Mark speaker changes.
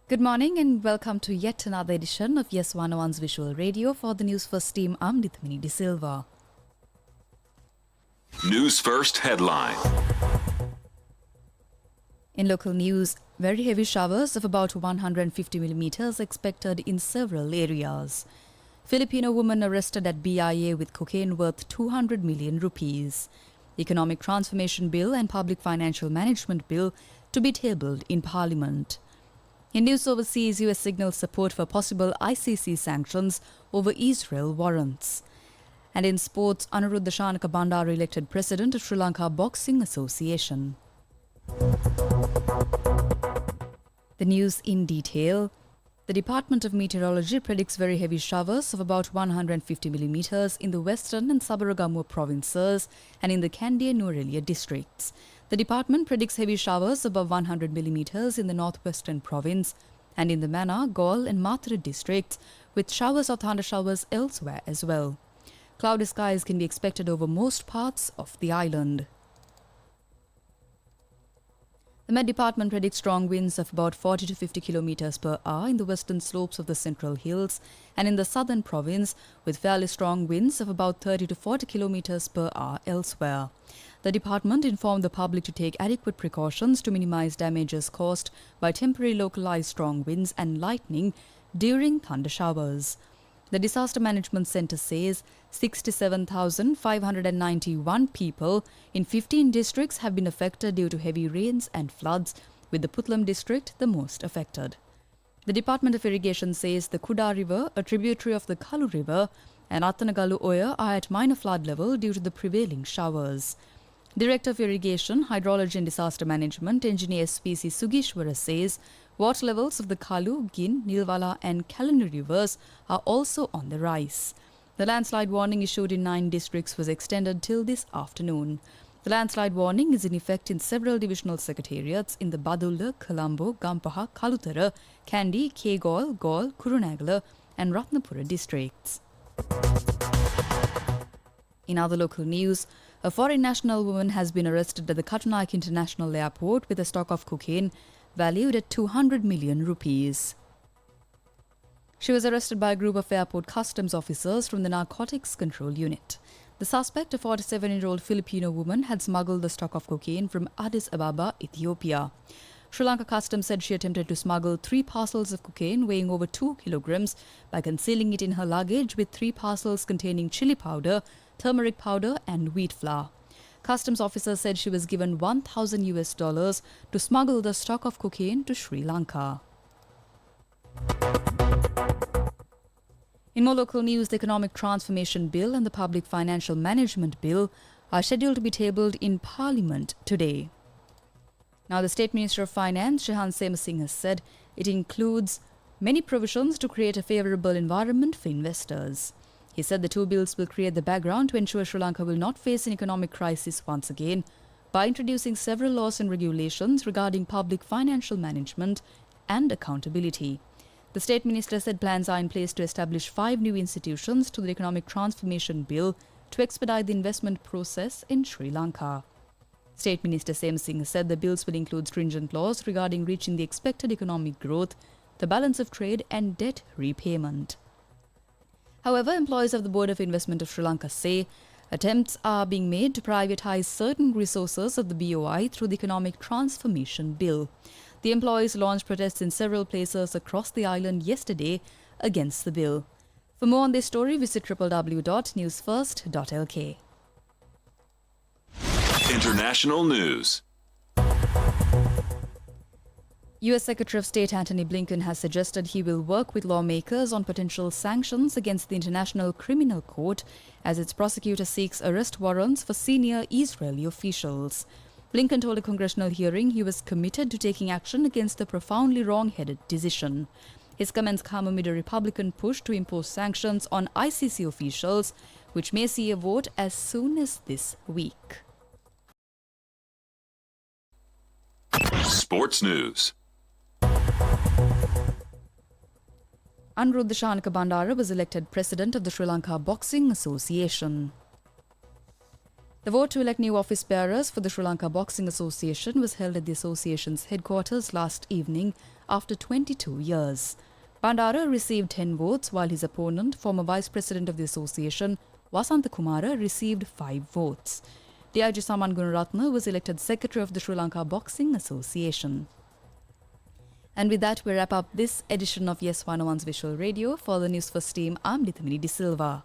Speaker 1: Good morning and welcome to yet another edition of Yes 101's Visual Radio. For the Newsfirst team, I'm Nithmini De Silva.
Speaker 2: Newsfirst headline.
Speaker 1: In local news, very heavy showers of about 150 millimeters expected in several areas. Filipino woman arrested at BIA with cocaine worth 200 million rupees. Economic Transformation Bill and Public Financial Management Bill to be tabled in Parliament. In news overseas, US signals support for possible ICC sanctions over Israel warrants. And in sports, Rs.200 Bandara elected president of Sri Lanka Boxing Association. The news in detail. The Department of Meteorology predicts very heavy showers of about 150 millimeters in the western and Sabaragamuwa provinces and in the Kandy and Nuwara districts. The department predicts heavy showers above 100 millimeters in the northwestern province and in the Mana, Gaul and Mathura districts, with showers or thunder showers elsewhere as well. Cloudy skies can be expected over most parts of the island. The Met Department predicts strong winds of about 40 to 50 kilometers per hour in the western slopes of the Central Hills and in the southern province, with fairly strong winds of about 30 to 40 kilometers per hour elsewhere. The department informed the public to take adequate precautions to minimize damages caused by temporary localized strong winds and lightning during thunder showers. The Disaster Management Center says 67,591 people in 15 districts have been affected due to heavy rains and floods, with the Putlam district the most affected. The Department of Irrigation says the Kuda River, a tributary of the Kalu River, and Attanagalu Oya are at minor flood level due to the prevailing showers. Director of Irrigation, Hydrology and Disaster Management, Engineer S.P.C. Sugishwara says water levels of the Kalu, Gin, Nilwala and Kalani rivers are also on the rise. The landslide warning issued in 9 districts was extended till this afternoon. The landslide warning is in effect in several divisional secretariats in the Badulla, Colombo, Gampaha, Kalutara, Kandy, Kegol, Gaul, Kurunagala and Ratnapura districts. In other local news, a foreign national woman has been arrested at the Kattunaik International Airport with a stock of cocaine valued at 200 million rupees. She was arrested by a group of airport customs officers from the Narcotics Control Unit. The suspect, a 47-year-old Filipino woman, had smuggled the stock of cocaine from Addis Ababa, Ethiopia. Sri Lanka Customs said she attempted to smuggle 3 parcels of cocaine weighing over 2 kilograms by concealing it in her luggage with 3 parcels containing chili powder, turmeric powder and wheat flour. Customs officers said she was given $1,000 to smuggle the stock of cocaine to Sri Lanka. In more local news, the Economic Transformation Bill and the Public Financial Management Bill are scheduled to be tabled in Parliament today. Now, the State Minister of Finance, Shehan Semasingh, has said it includes many provisions to create a favourable environment for investors. He said the 2 bills will create the background to ensure Sri Lanka will not face an economic crisis once again by introducing several laws and regulations regarding public financial management and accountability. The State Minister said plans are in place to establish 5 new institutions to the Economic Transformation Bill to expedite the investment process in Sri Lanka. State Minister Semasingh said the bills will include stringent laws regarding reaching the expected economic growth, the balance of trade and debt repayment. However, employees of the Board of Investment of Sri Lanka say attempts are being made to privatize certain resources of the BOI through the Economic Transformation Bill. The employees launched protests in several places across the island yesterday against the bill. For more on this story, visit www.newsfirst.lk.
Speaker 2: International news.
Speaker 1: US Secretary of State Antony Blinken has suggested he will work with lawmakers on potential sanctions against the International Criminal Court as its prosecutor seeks arrest warrants for senior Israeli officials. Blinken told a congressional hearing he was committed to taking action against the profoundly wrong-headed decision. His comments come amid a Republican push to impose sanctions on ICC officials, which may see a vote as soon as this week.
Speaker 2: Sports news.
Speaker 1: Rs.200 Bandara was elected president of the Sri Lanka Boxing Association. The vote to elect new office bearers for the Sri Lanka Boxing Association was held at the association's headquarters last evening after 22 years. Bandara received 10 votes, while his opponent, former Vice President of the association, Vasantha Kumara, received 5 votes. D.I.G. Saman Gunaratne was elected Secretary of the Sri Lanka Boxing Association. And with that, we wrap up this edition of Yes 101's Visual Radio. For the Newsfirst team, I'm Lithamini De Silva.